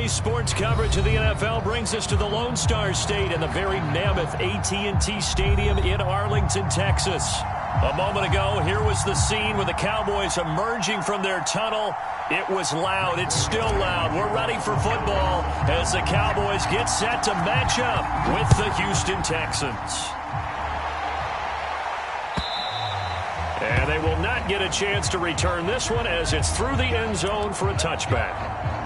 Today's sports coverage of the NFL brings us to the Lone Star State and the very mammoth AT&T Stadium in Arlington, Texas. A moment ago, here was the scene with the Cowboys emerging from their tunnel. It was loud. It's still loud. We're ready for football as the Cowboys get set to match up with the Houston Texans. And they will not get a chance to return this one as it's through the end zone for a touchback.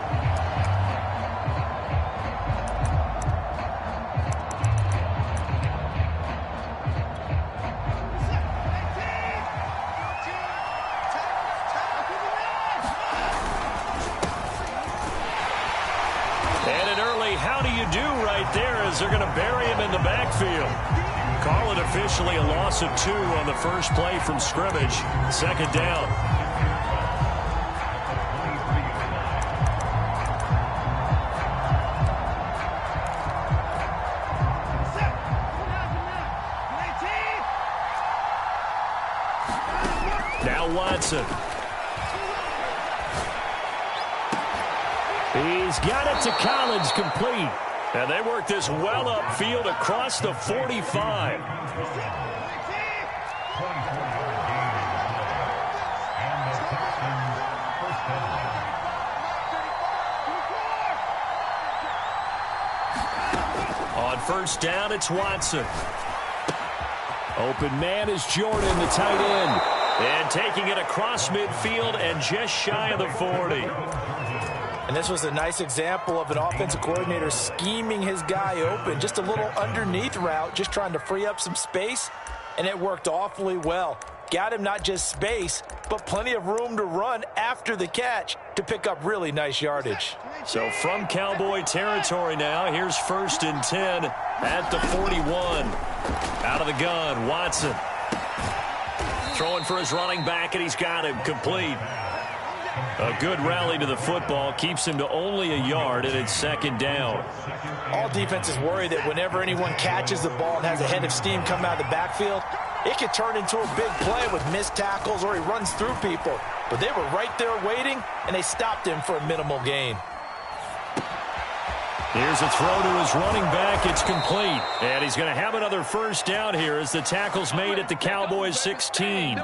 They're going to bury him in the backfield. Call it officially a loss of 2 on the first play from scrimmage. Second down. Now Watson. He's got it to Collins, complete. And they work this well upfield across the 45. On first down, it's Watson. Open man is Jordan, the tight end. And taking it across midfield and just shy of the 40. And this was a nice example of an offensive coordinator scheming his guy open. Just a little underneath route, just trying to free up some space, and it worked awfully well. Got him not just space, but plenty of room to run after the catch to pick up really nice yardage. So from Cowboy territory now, here's 1st and 10 at the 41. Out of the gun, Watson. Throwing for his running back, and he's got him complete. A good rally to the football keeps him to only a yard, and it's second down. All defenses worry that whenever anyone catches the ball and has a head of steam come out of the backfield, it could turn into a big play with missed tackles or he runs through people. But they were right there waiting, and they stopped him for a minimal gain. Here's a throw to his running back. It's complete. And he's going to have another first down here as the tackle's made at the Cowboys 16.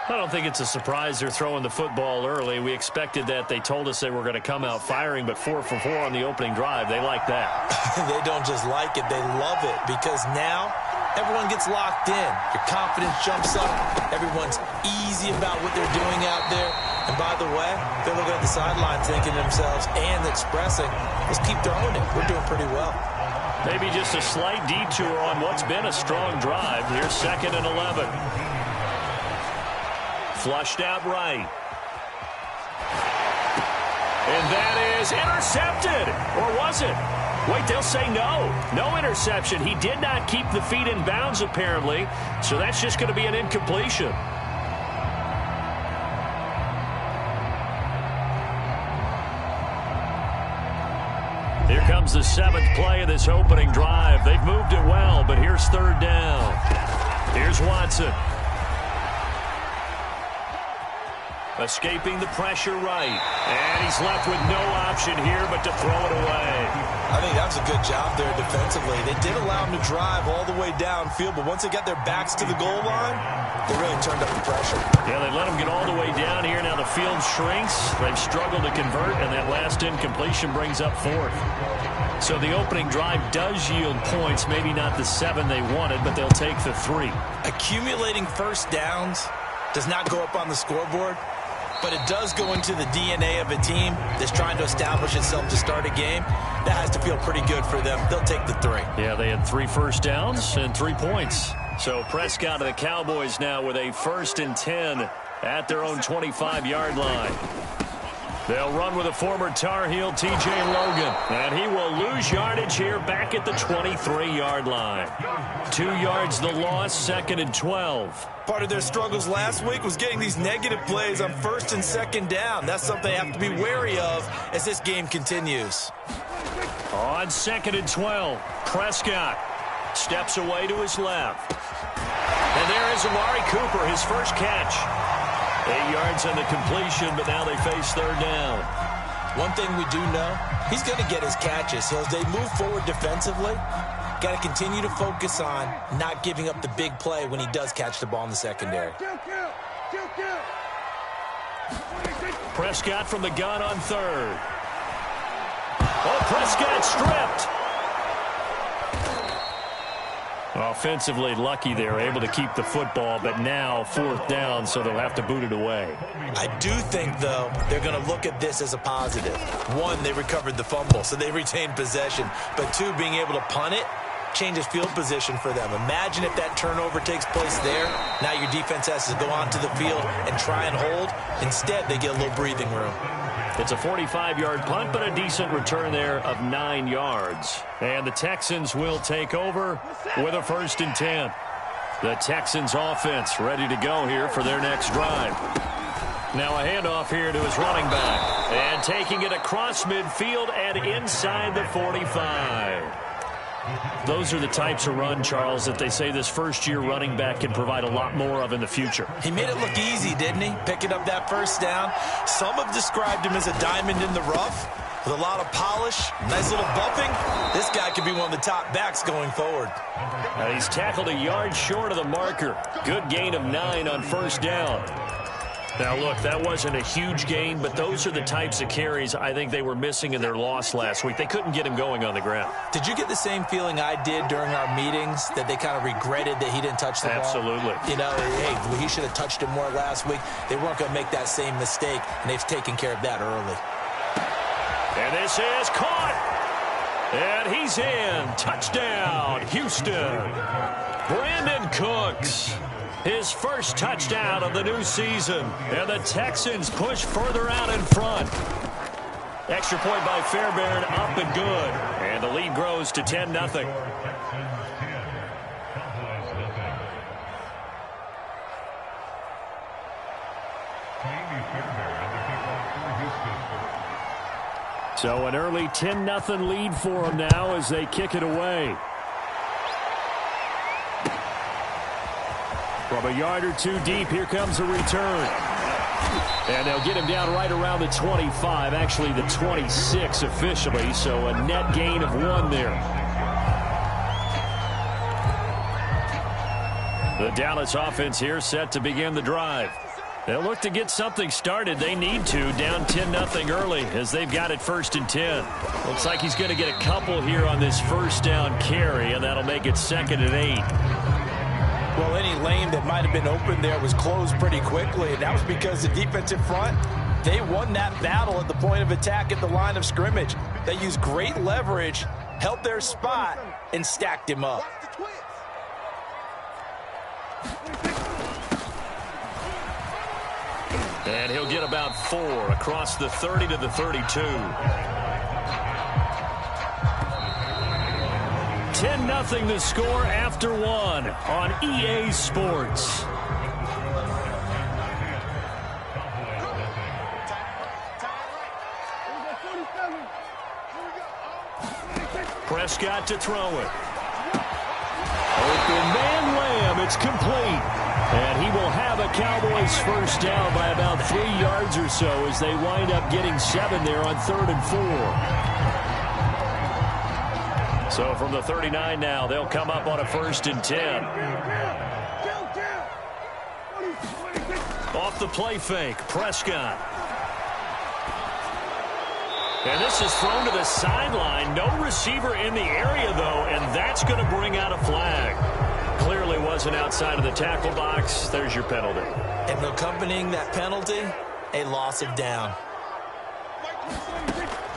I don't think it's a surprise they're throwing the football early. We expected that. They told us they were going to come out firing, but 4 for 4 on the opening drive. They like that. They don't just like it. They love it because now everyone gets locked in. Your confidence jumps up. Everyone's easy about what they're doing out there. And by the way, they're looking at the sideline thinking to themselves and expressing, let's keep throwing it. We're doing pretty well. Maybe just a slight detour on what's been a strong drive. Here's 2nd and 11. Flushed out right. And that is intercepted. Or was it? Wait, they'll say no. No interception. He did not keep the feet in bounds, apparently. So that's just going to be an incompletion. Here comes the 7th play of this opening drive. They've moved it well, but here's 3rd down. Here's Watson. Escaping the pressure right. And he's left with no option here but to throw it away. I think that was a good job there defensively. They did allow him to drive all the way downfield, but once they got their backs to the goal line, they really turned up the pressure. Yeah, they let him get all the way down here. Now the field shrinks. They've struggled to convert, and that last incompletion brings up 4th. So the opening drive does yield points. Maybe not the 7 they wanted, but they'll take the 3. Accumulating first downs does not go up on the scoreboard, but it does go into the DNA of a team that's trying to establish itself to start a game. That has to feel pretty good for them. They'll take the 3. Yeah, they had 3 first downs and 3 points. So Prescott and the Cowboys now with a 1st and 10 at their own 25-yard line. They'll run with a former Tar Heel, T.J. Logan. And he will lose yardage here back at the 23-yard line. 2 yards the loss, 2nd and 12. Part of their struggles last week was getting these negative plays on 1st and 2nd down. That's something they have to be wary of as this game continues. On 2nd and 12, Prescott steps away to his left. And there is Amari Cooper, his first catch. 8 yards on the completion, but now they face 3rd down. One thing we do know, he's going to get his catches. So as they move forward defensively, got to continue to focus on not giving up the big play when he does catch the ball in the secondary. Prescott from the gun on third. Oh, Prescott stripped. Offensively lucky they're able to keep the football, but now fourth down, so they'll have to boot it away. I do think, though, they're going to look at this as a positive. One, they recovered the fumble, so they retained possession. But two, being able to punt it changes field position for them. Imagine if that turnover takes place there. Now your defense has to go onto the field and try and hold. Instead, they get a little breathing room. It's a 45-yard punt, but a decent return there of 9 yards. And the Texans will take over with a 1st and 10. The Texans offense ready to go here for their next drive. Now a handoff here to his running back. And taking it across midfield and inside the 45. Those are the types of run, Charles, that they say this first-year running back can provide a lot more of in the future. He made it look easy, didn't he? Picking up that first down. Some have described him as a diamond in the rough with a lot of polish, nice little bumping. This guy could be one of the top backs going forward. He's tackled a yard short of the marker. Good gain of 9 on 1st down. Now, look, that wasn't a huge gain, but those are the types of carries I think they were missing in their loss last week. They couldn't get him going on the ground. Did you get the same feeling I did during our meetings, that they kind of regretted that he didn't touch the ball? Absolutely. You know, hey, he should have touched it more last week. They weren't going to make that same mistake, and they've taken care of that early. And this is caught. And he's in. Touchdown, Houston. Brandon Cooks. His first touchdown of the new season. And the Texans push further out in front. Extra point by Fairbairn, up and good. And the lead grows to 10-0. So an early 10-0 lead for them now as they kick it away. From a yard or two deep, here comes a return. And they'll get him down right around the 25, actually the 26 officially, so a net gain of 1 there. The Dallas offense here set to begin the drive. They'll look to get something started. They need to, down 10-0 early as they've got it 1st and 10. Looks like he's going to get a couple here on this first down carry, and that'll make it 2nd and 8. Well, any lane that might have been open there was closed pretty quickly, and that was because the defensive front, they won that battle at the point of attack at the line of scrimmage. They used great leverage, held their spot, and stacked him up. And he'll get about 4 across the 30 to the 32. 10-0 the score after 1 on EA Sports. Prescott to throw it. Open man Lamb, it's complete. And he will have a Cowboys first down by about 3 yards or so as they wind up getting 7 there on 3rd and 4. So from the 39 now, they'll come up on a 1st and 10. Off the play fake, Prescott. And this is thrown to the sideline. No receiver in the area, though, and that's going to bring out a flag. Clearly wasn't outside of the tackle box. There's your penalty. And accompanying that penalty, a loss of down.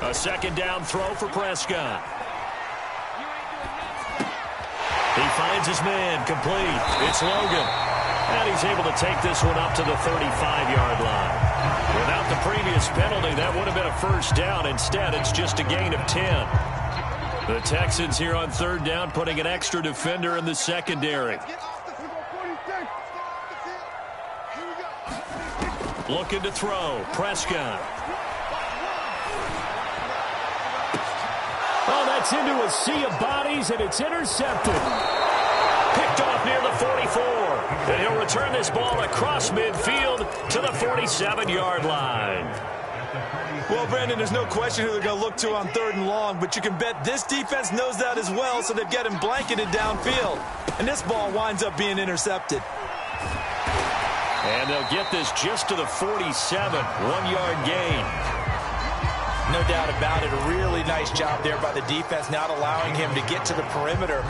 A 2nd down throw for Prescott. He finds his man, complete. It's Logan. And he's able to take this one up to the 35-yard line. Without the previous penalty, that would have been a first down. Instead, it's just a gain of 10. The Texans here on 3rd down, putting an extra defender in the secondary. Looking to throw. Prescott. Oh, that's into a sea of bodies, and it's intercepted. Picked off near the 44. And he'll return this ball across midfield to the 47-yard line. Well, Brandon, there's no question who they're going to look to on 3rd and long, but you can bet this defense knows that as well, so they've got him blanketed downfield. And this ball winds up being intercepted. And they'll get this just to the 47, 1-yard gain. No doubt about it. A really nice job there by the defense, not allowing him to get to the perimeter.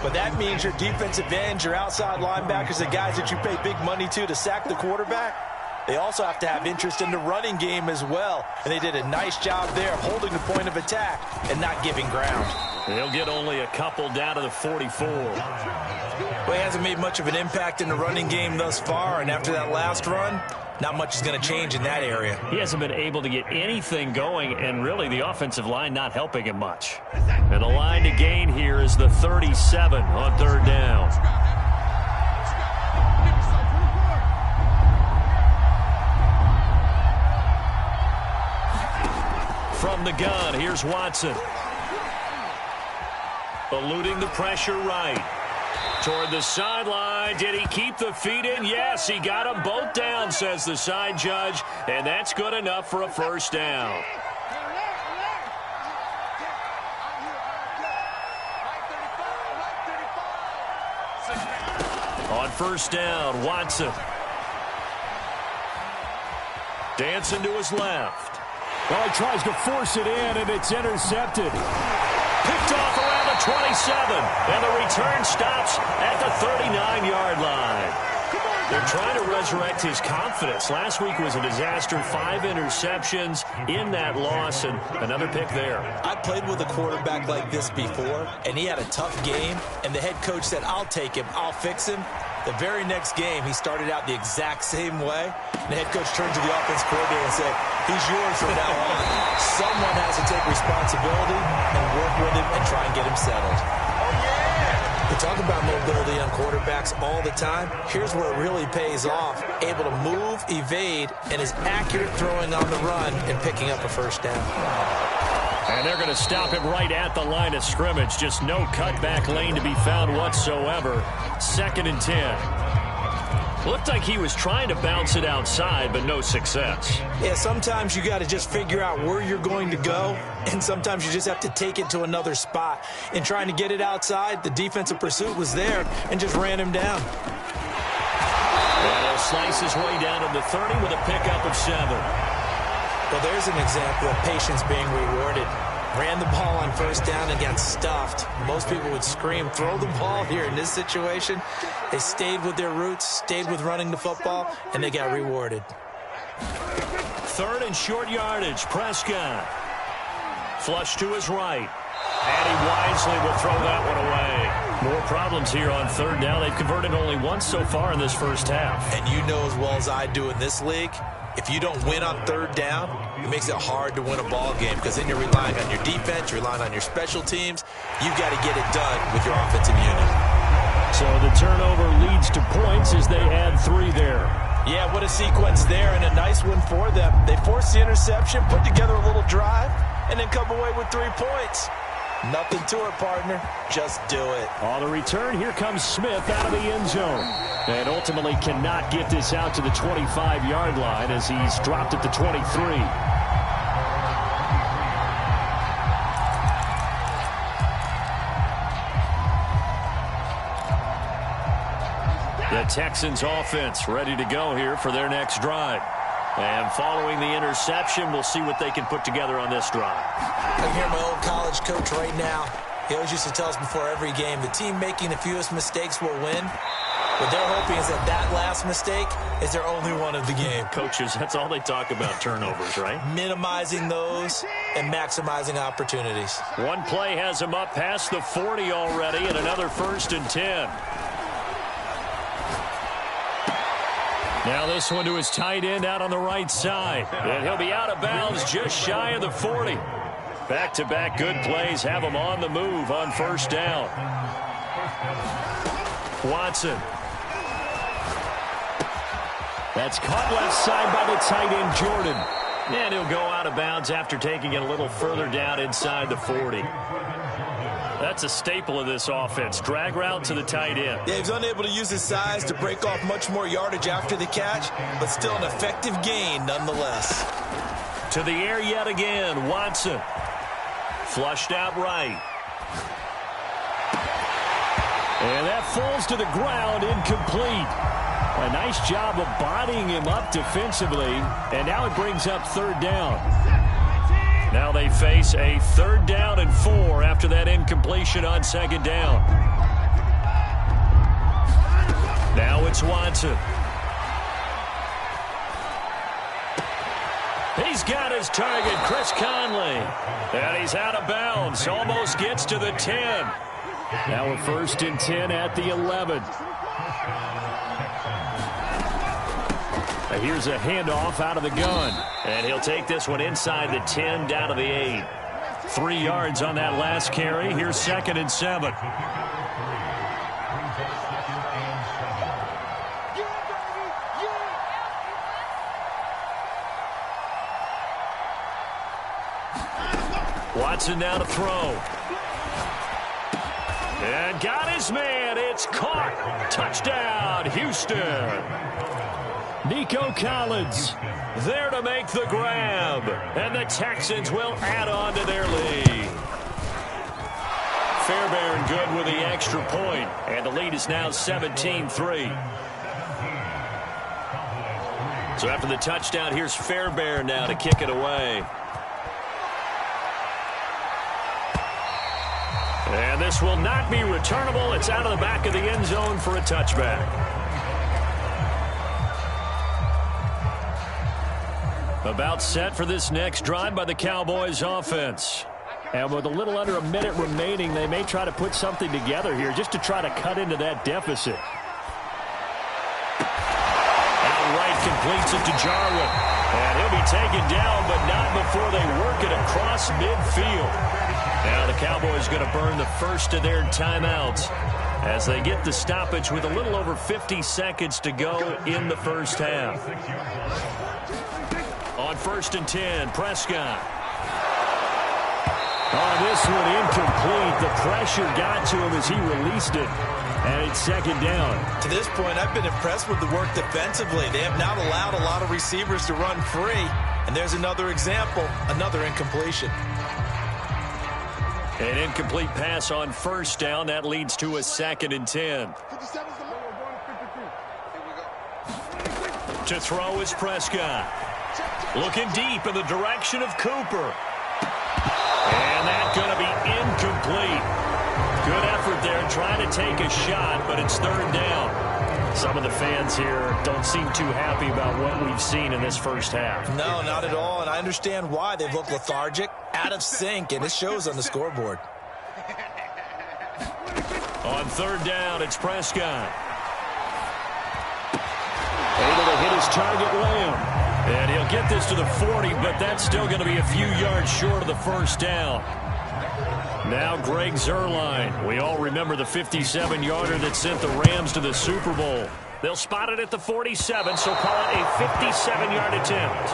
But that means your defensive ends, your outside linebackers, the guys that you pay big money to sack the quarterback, they also have to have interest in the running game as well. And they did a nice job there of holding the point of attack and not giving ground. They'll get only a couple down to the 44. Well, he hasn't made much of an impact in the running game thus far, and after that last run, not much is going to change in that area. He hasn't been able to get anything going, and really the offensive line not helping him much. And the line to gain here is the 37 on 3rd down. From the gun, here's Watson. Eluding the pressure right. Toward the sideline. Did he keep the feet in? Yes, he got them both down, says the side judge. And that's good enough for a first down. On first down, Watson. Dancing to his left. Well, he tries to force it in, and it's intercepted. Picked off around the 27, and the return stops at the 39-yard line. They're trying to resurrect his confidence. Last week was a disaster, 5 interceptions in that loss, and another pick there. I played with a quarterback like this before, and he had a tough game, and the head coach said, I'll take him, I'll fix him. The very next game, he started out the exact same way. The head coach turned to the offense coordinator and said, he's yours from now on. Someone has to take responsibility and work with him and try and get him settled. We talk about mobility on quarterbacks all the time. Here's where it really pays off. Able to move, evade, and is accurate throwing on the run and picking up a first down. And they're going to stop him right at the line of scrimmage. Just no cutback lane to be found whatsoever. 2nd and 10. Looked like he was trying to bounce it outside, but no success. Yeah, sometimes you got to just figure out where you're going to go, and sometimes you just have to take it to another spot. In trying to get it outside, the defensive pursuit was there and just ran him down. And he'll slice his way down to the 30 with a pickup of 7. Well, there's an example of patience being rewarded. Ran the ball on first down and got stuffed. Most people would scream, throw the ball here. In this situation, they stayed with their roots, stayed with running the football, and they got rewarded. 3rd and short yardage, Prescott. Flush to his right. And he wisely will throw that one away. More problems here on 3rd down. They've converted only once so far in this first half. And you know as well as I do in this league, if you don't win on 3rd down, it makes it hard to win a ball game because then you're relying on your defense, you're relying on your special teams. You've got to get it done with your offensive unit. So the turnover leads to points as they add 3 there. Yeah, what a sequence there, and a nice one for them. They forced the interception, put together a little drive, and then come away with 3 points. Nothing to it, partner. Just do it. On the return, here comes Smith out of the end zone. And ultimately cannot get this out to the 25-yard line as he's dropped at the 23. The Texans offense ready to go here for their next drive. And following the interception, we'll see what they can put together on this drive. I can hear my old college coach right now. He always used to tell us before every game, the team making the fewest mistakes will win. What they're hoping is that that last mistake is their only one of the game. Coaches, that's all they talk about, turnovers, right? Minimizing those and maximizing opportunities. One play has him up past the 40 already, and another 1st and 10. Now this one to his tight end out on the right side. And he'll be out of bounds just shy of the 40. Back-to-back good plays have him on the move on 1st down. Watson. That's caught left side by the tight end, Jordan. And he'll go out of bounds after taking it a little further down inside the 40. That's a staple of this offense. Drag route to the tight end. Yeah, he's unable to use his size to break off much more yardage after the catch, but still an effective gain nonetheless. To the air yet again. Watson. Flushed out right. And that falls to the ground, incomplete. A nice job of bodying him up defensively. And now it brings up third down. Now they face a 3rd down and 4 after that incompletion on 2nd down. Now it's Watson. He's got his target, Chris Conley. And he's out of bounds. Almost gets to the 10. Now we're 1st and 10 at the 11. Here's a handoff out of the gun. And he'll take this one inside the 10 down to the 8. 3 yards on that last carry. Here's 2nd and 7. Watson now to throw. And got his man. It's caught. Touchdown, Houston. Nico Collins there to make the grab. And the Texans will add on to their lead. Fairbairn good with the extra point. And the lead is now 17-3. So after the touchdown, here's Fairbairn now to kick it away. And this will not be returnable. It's out of the back of the end zone for a touchback. About set for this next drive by the Cowboys offense. And with a little under a minute remaining, they may try to put something together here just to try to cut into that deficit. Outright completes it to Jarwin. And he'll be taken down, but not before they work it across midfield. Now the Cowboys going to burn the first of their timeouts as they get the stoppage with a little over 50 seconds to go in the first half. On 1st and 10, Prescott. Oh, this one incomplete. The pressure got to him as he released it. And it's 2nd down. To this point, I've been impressed with the work defensively. They have not allowed a lot of receivers to run free. And there's another example, another incompletion. An incomplete pass on 1st down. That leads to a 2nd and 10. To throw is Prescott. Looking deep in the direction of Cooper. And that's going to be incomplete. Good effort there trying to take a shot, but it's 3rd down. Some of the fans here don't seem too happy about what we've seen in this first half. No, not at all, and I understand why. They've looked lethargic, out of sync, and it shows on the scoreboard. On 3rd down, it's Prescott. Able to hit his target, Lamb. And he'll get this to the 40, but that's still going to be a few yards short of the 1st down. Now Greg Zuerlein. We all remember the 57-yarder that sent the Rams to the Super Bowl. They'll spot it at the 47, so call it a 57-yard attempt.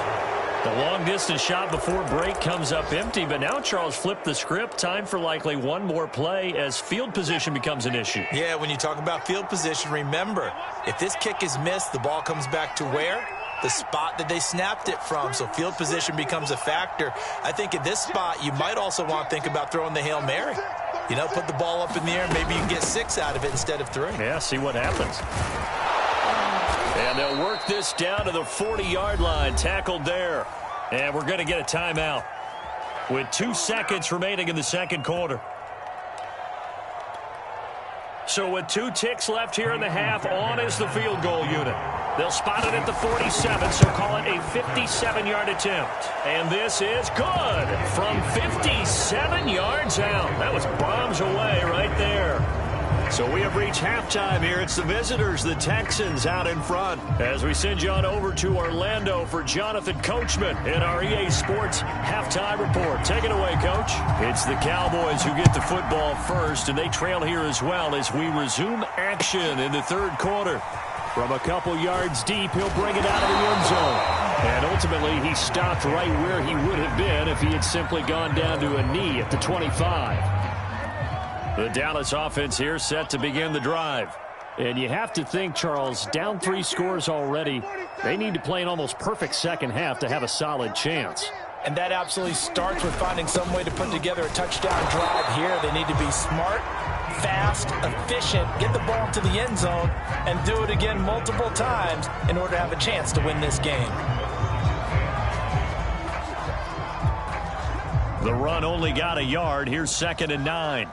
The long-distance shot before break comes up empty, but now Charles flipped the script. Time for likely one more play as field position becomes an issue. Yeah, when you talk about field position, remember, if this kick is missed, the ball comes back to where? The spot that they snapped it from, so field position becomes a factor. I think at this spot, you might also want to think about throwing the Hail Mary. You know, put the ball up in the air, maybe you can get 6 out of it instead of 3. Yeah, see what happens. And they'll work this down to the 40-yard line, tackled there. And we're going to get a timeout with 2 seconds remaining in the 2nd quarter. So with 2 ticks left here in the half, on is the field goal unit. They'll spot it at the 47, so call it a 57-yard attempt. And this is good from 57 yards out. That was bombs away right there. So we have reached halftime here. It's the visitors, the Texans, out in front. As we send you on over to Orlando for Jonathan Coachman in our EA Sports Halftime Report. Take it away, Coach. It's the Cowboys who get the football first, and they trail here as well as we resume action in the 3rd quarter. From a couple yards deep, he'll bring it out of the end zone. And ultimately, he stopped right where he would have been if he had simply gone down to a knee at the 25. The Dallas offense here set to begin the drive. And you have to think, Charles, down 3 scores already. They need to play an almost perfect second half to have a solid chance. And that absolutely starts with finding some way to put together a touchdown drive here. They need to be smart, fast, efficient, get the ball to the end zone, and do it again multiple times in order to have a chance to win this game. The run only got a yard. Here's 2nd and 9.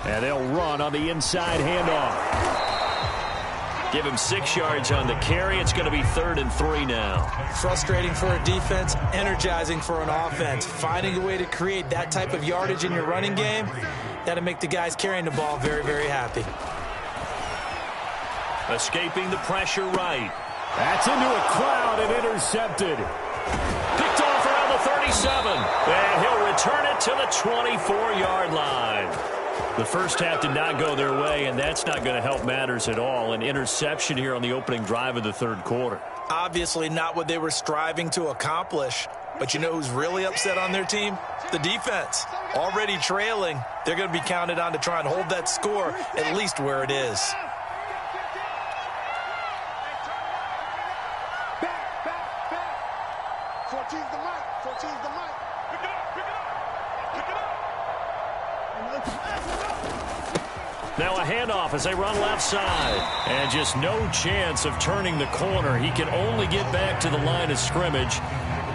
And they'll run on the inside handoff. Give him 6 yards on the carry. It's going to be 3rd and 3 now. Frustrating for a defense, energizing for an offense. Finding a way to create that type of yardage in your running game, that'll make the guys carrying the ball very, very happy. Escaping the pressure right. That's into a cloud and intercepted. Picked off around the 37. And he'll return it to the 24-yard line. The first half did not go their way, and that's not going to help matters at all. An interception here on the opening drive of the 3rd quarter. Obviously not what they were striving to accomplish. But you know who's really upset on their team? The defense. Already trailing. They're going to be counted on to try and hold that score at least where it is. Now a handoff as they run left side. And just no chance of turning the corner. He can only get back to the line of scrimmage.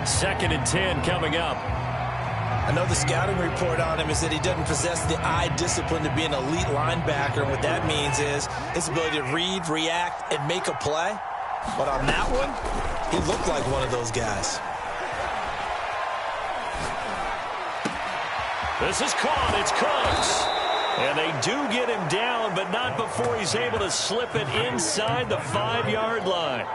2nd and 10 coming up. I know the scouting report on him is that he doesn't possess the eye discipline to be an elite linebacker. And what that means is his ability to read, react, and make a play. But on that one, he looked like one of those guys. This is caught. It's Cooks. And they do get him down, but not before he's able to slip it inside the 5-yard line.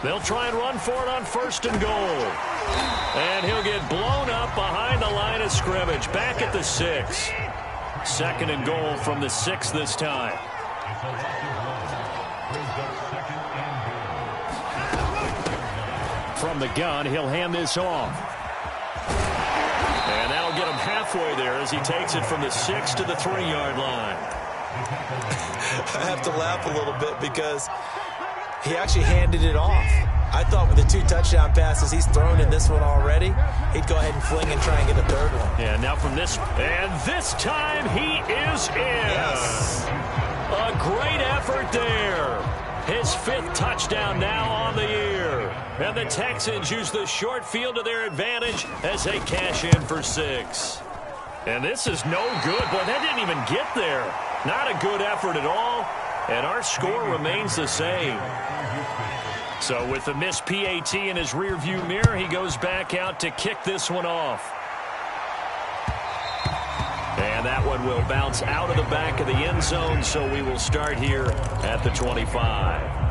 They'll try and run for it on 1st and goal. And he'll get blown up behind the line of scrimmage. Back at the 6. 2nd and goal from the 6 this time. From the gun, he'll hand this off. And that'll get him halfway there as he takes it from the 6 to the 3-yard line. I have to laugh a little bit because he actually handed it off. I thought with the 2 touchdown passes he's thrown in this one already, he'd go ahead and fling and try and get a 3rd one. Yeah, now from this, and this time he is in. Yes. A great effort there. His 5th touchdown now on the year. And the Texans use the short field to their advantage as they cash in for 6. And this is no good. Boy, that didn't even get there. Not a good effort at all. And our score remains the same. So with the missed PAT in his rearview mirror, he goes back out to kick this one off. And that one will bounce out of the back of the end zone, so we will start here at the 25.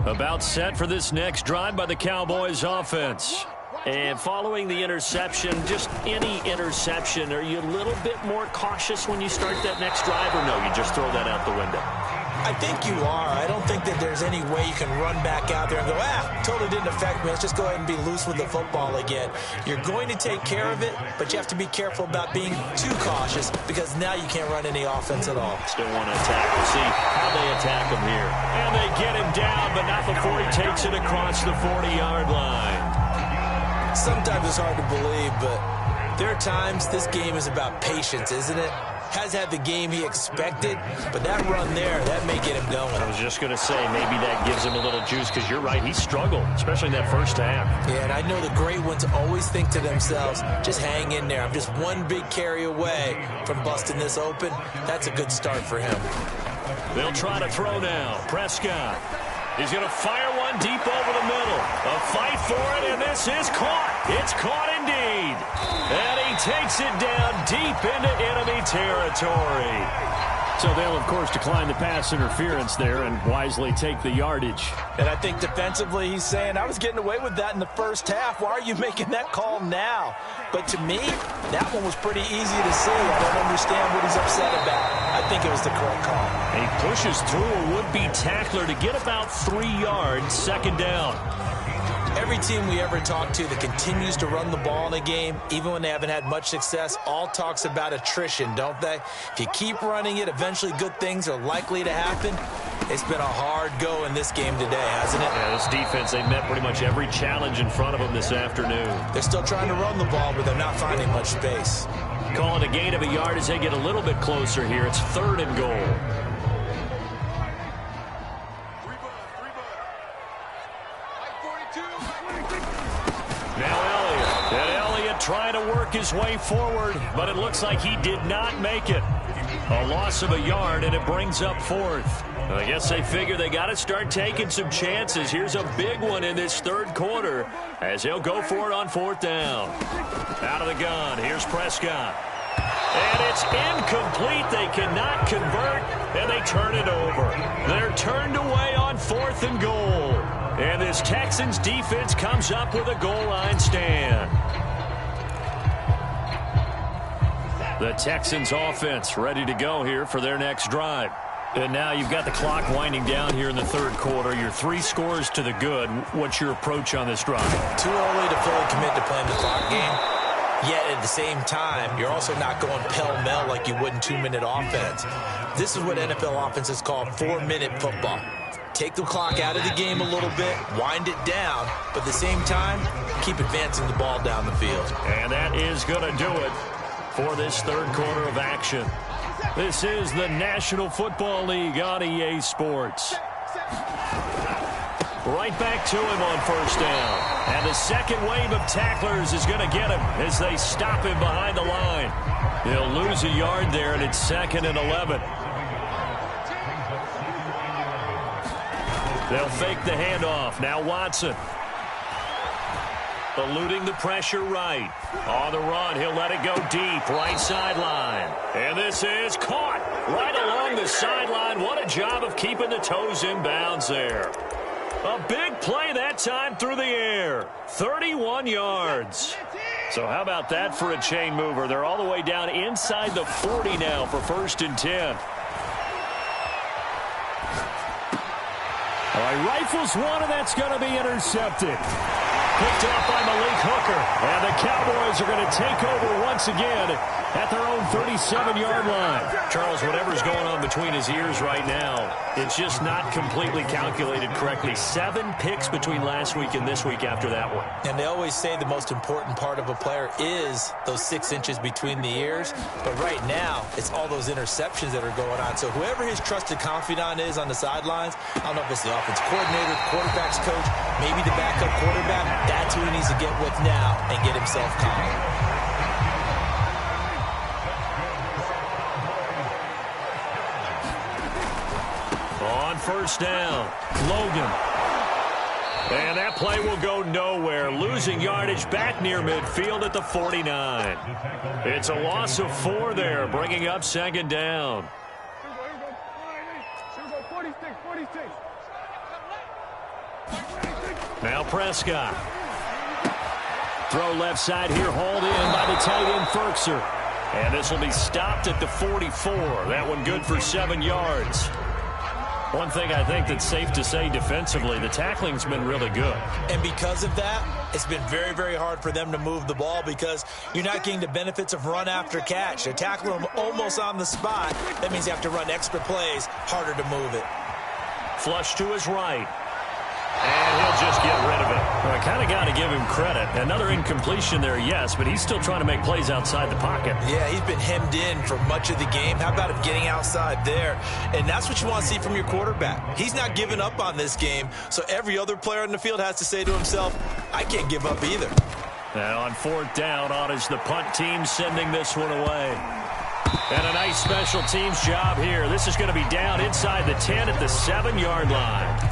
About set for this next drive by the Cowboys offense. And following the interception, just any interception, are you a little bit more cautious when you start that next drive, or no, you just throw that out the window? I think you are. I don't think that there's any way you can run back out there and go, totally didn't affect me. Let's just go ahead and be loose with the football again. You're going to take care of it, but you have to be careful about being too cautious because now you can't run any offense at all. Still want to attack. We'll see how they attack him here. And they get him down, but not before he takes it across the 40-yard line. Sometimes it's hard to believe, but there are times this game is about patience, isn't it? Has had the game he expected, but that run there, that may get him going. I was just going to say, maybe that gives him a little juice, because you're right, he struggled, especially in that first half. Yeah, and I know the great ones always think to themselves, just hang in there. I'm just one big carry away from busting this open. That's a good start for him. They'll try to throw now. Prescott. He's going to fire one deep over the middle. A fight for it, and this is caught. It's caught indeed. And he takes it down deep into enemy territory. So they'll, of course, decline the pass interference there and wisely take the yardage. And I think defensively he's saying, I was getting away with that in the first half. Why are you making that call now? But to me, that one was pretty easy to see. I don't understand what he's upset about. I think it was the correct call. And he pushes through a would-be tackler to get about 3 yards, 2nd down. Every team we ever talk to that continues to run the ball in a game, even when they haven't had much success, all talks about attrition, don't they? If you keep running it, eventually good things are likely to happen. It's been a hard go in this game today, hasn't it? Yeah, this defense, they met pretty much every challenge in front of them this afternoon. They're still trying to run the ball, but they're not finding much space. Calling a gain of a yard as they get a little bit closer here. It's 3rd and goal. Trying to work his way forward, but it looks like he did not make it. A loss of a yard, and it brings up 4th. I guess they figure they got to start taking some chances. Here's a big one in this 3rd quarter as he'll go for it on 4th down. Out of the gun, here's Prescott. And it's incomplete. They cannot convert, and they turn it over. They're turned away on 4th and goal. And this Texans defense comes up with a goal line stand. The Texans offense ready to go here for their next drive. And now you've got the clock winding down here in the 3rd quarter. You're 3 scores to the good. What's your approach on this drive? Too early to fully commit to playing the clock game. Yet at the same time, you're also not going pell-mell like you would in 2-minute offense. This is what NFL offenses call 4-minute football. Take the clock out of the game a little bit, wind it down, but at the same time, keep advancing the ball down the field. And that is going to do it for this 3rd quarter of action. This is the National Football League on EA Sports. Right back to him on 1st down. And the second wave of tacklers is going to get him as they stop him behind the line. He'll lose a yard there, and it's 2nd and 11. They'll fake the handoff. Now Watson. Eluding the pressure right. On the run, he'll let it go deep. Right sideline. And this is caught right along the sideline. What a job of keeping the toes in bounds there. A big play that time through the air. 31 yards. So how about that for a chain mover? They're all the way down inside the 40 now for 1st and 10. All right, rifles one, and that's going to be intercepted. Picked off by Malik Hooker. And the Cowboys are going to take over once again at their own 37-yard line. Charles, whatever's going on between his ears right now, it's just not completely calculated correctly. 7 picks between last week and this week after that one. And they always say the most important part of a player is those 6 inches between the ears. But right now, it's all those interceptions that are going on. So whoever his trusted confidant is on the sidelines, I don't know if it's the offense coordinator, the quarterback's coach, maybe the backup quarterback, that's who he needs to get with now and get himself calm. On 1st down, Logan. And that play will go nowhere. Losing yardage back near midfield at the 49. It's a loss of 4 there, bringing up 2nd down. Now Prescott. Throw left side here, hauled in by the tight end Ferkser. And this will be stopped at the 44. That one good for 7 yards. One thing I think that's safe to say defensively, the tackling's been really good. And because of that, it's been very, very hard for them to move the ball because you're not getting the benefits of run after catch. They're tackling them almost on the spot. That means you have to run extra plays, harder to move it. Flush to his right. And he'll just get rid of it. Well, I kind of got to give him credit. Another incompletion there, yes, but he's still trying to make plays outside the pocket. Yeah, he's been hemmed in for much of the game. How about him getting outside there? And that's what you want to see from your quarterback. He's not giving up on this game, so every other player in the field has to say to himself, I can't give up either. And on 4th down, on is the punt team sending this one away. And a nice special teams job here. This is going to be down inside the 10 at the 7-yard line.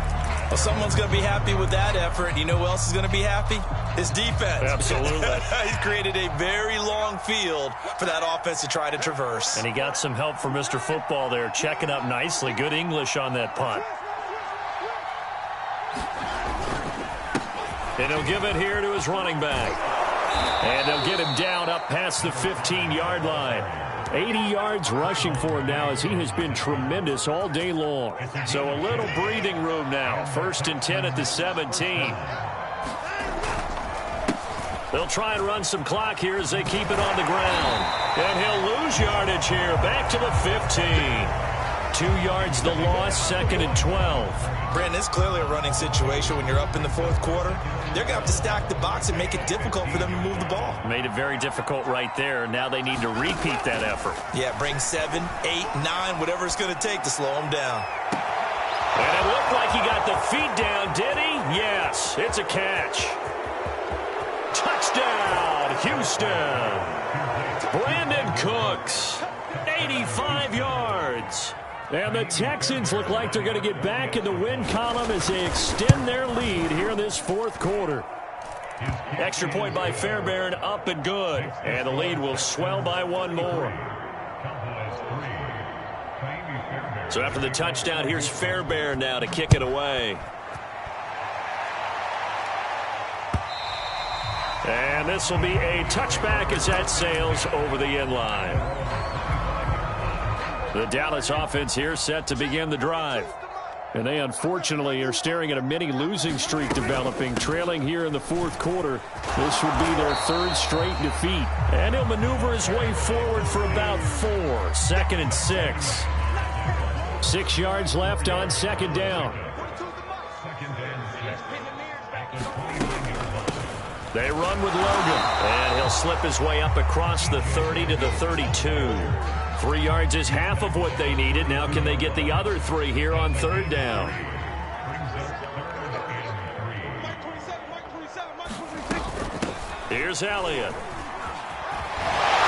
Well, someone's going to be happy with that effort. You know who else is going to be happy? His defense. Absolutely. He's created a very long field for that offense to try to traverse. And he got some help from Mr. Football there, checking up nicely. Good English on that punt. And he'll give it here to his running back. And they'll get him down up past the 15-yard line. 80 yards rushing for him now as he has been tremendous all day long. So a little breathing room now. 1st and 10 at the 17. They'll try and run some clock here as they keep it on the ground. And he'll lose yardage here, back to the 15. 2 yards the loss, 2nd and 12. Brandon, it's clearly a running situation when you're up in the fourth quarter. They're going to have to stack the box and make it difficult for them to move the ball. Made it very difficult right there. Now they need to repeat that effort. Yeah, bring 7, 8, 9, whatever it's going to take to slow them down. And it looked like he got the feet down, did he? Yes, it's a catch. Touchdown, Houston. Brandon Cooks, 85 yards. And the Texans look like they're going to get back in the win column as they extend their lead here in this fourth quarter. Extra point by Fairbairn, up and good. And the lead will swell by 1 more. So after the touchdown, here's Fairbairn now to kick it away. And this will be a touchback as that sails over the end line. The Dallas offense here set to begin the drive. And they unfortunately are staring at a mini losing streak developing, trailing here in the fourth quarter. This would be their 3rd straight defeat. And he'll maneuver his way forward for about 4. 2nd and 6. 6 yards left on 2nd down. They run with Logan. And he'll slip his way up across the 30 to the 32. 3 yards is half of what they needed. Now can they get the other 3 here on 3rd down? Here's Elliott.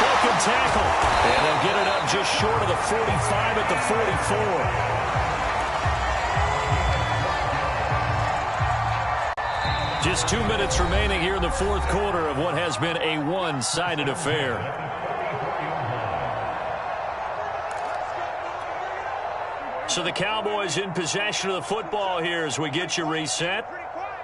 Broken tackle. And they'll get it up just short of the 45 at the 44. Just 2 minutes remaining here in the fourth quarter of what has been a one-sided affair. So the Cowboys in possession of the football here as we get you reset.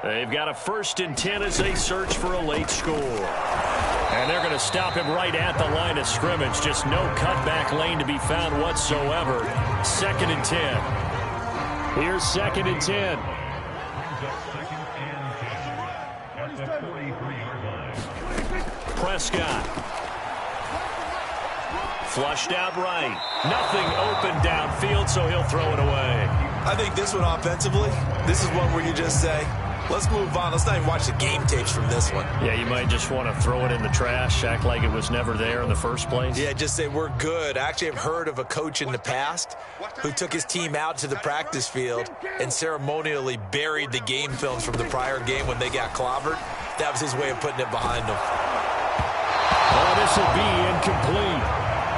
They've got a 1st and 10 as they search for a late score. And they're going to stop him right at the line of scrimmage. Just no cutback lane to be found whatsoever. 2nd and 10. Here's 2nd and 10. Prescott. Flushed out right. Nothing open downfield, so he'll throw it away. I think this one offensively, this is one where you just say, let's move on. Let's not even watch the game tapes from this one. Yeah, you might just want to throw it in the trash, act like it was never there in the first place. Yeah, just say we're good. I actually have heard of a coach in the past who took his team out to the practice field and ceremonially buried the game films from the prior game when they got clobbered. That was his way of putting it behind them. Oh, this will be incomplete.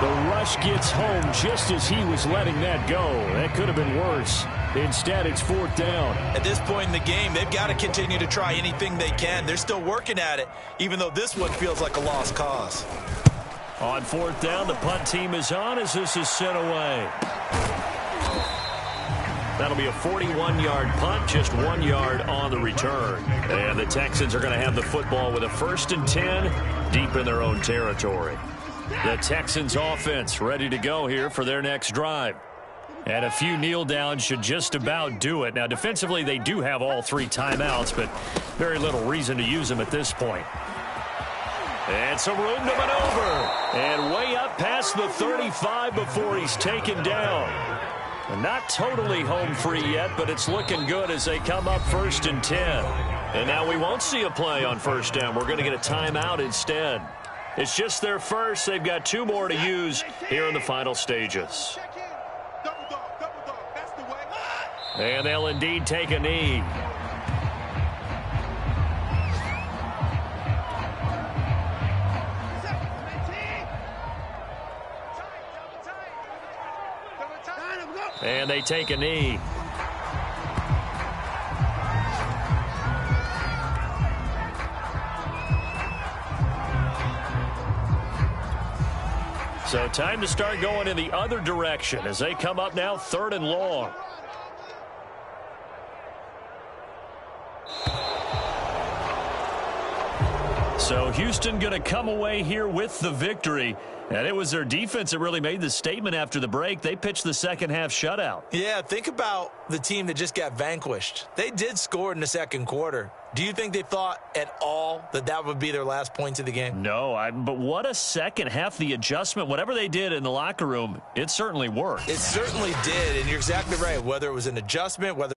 The rush gets home just as he was letting that go. That could have been worse. Instead, it's 4th down. At this point in the game, they've got to continue to try anything they can. They're still working at it, even though this one feels like a lost cause. On 4th down, the punt team is on as this is sent away. That'll be a 41-yard punt, just 1 yard on the return. And the Texans are going to have the football with a 1st and 10 deep in their own territory. The Texans offense ready to go here for their next drive. And a few kneel downs should just about do it. Now, defensively, they do have all 3 timeouts, but very little reason to use them at this point. And some room to maneuver. And way up past the 35 before he's taken down. Not totally home free yet, but it's looking good as they come up 1st and 10. And now we won't see a play on 1st down. We're going to get a timeout instead. It's just their first. They've got 2 more to use here in the final stages. And they'll indeed take a knee. And they take a knee. So time to start going in the other direction as they come up now 3rd and long. So Houston going to come away here with the victory. And it was their defense that really made the statement after the break. They pitched the second half shutout. Yeah, think about the team that just got vanquished. They did score in the second quarter. Do you think they thought at all that that would be their last points of the game? No, but what a second half. The adjustment, whatever they did in the locker room, it certainly worked. It certainly did, and you're exactly right. Whether it was an adjustment, whether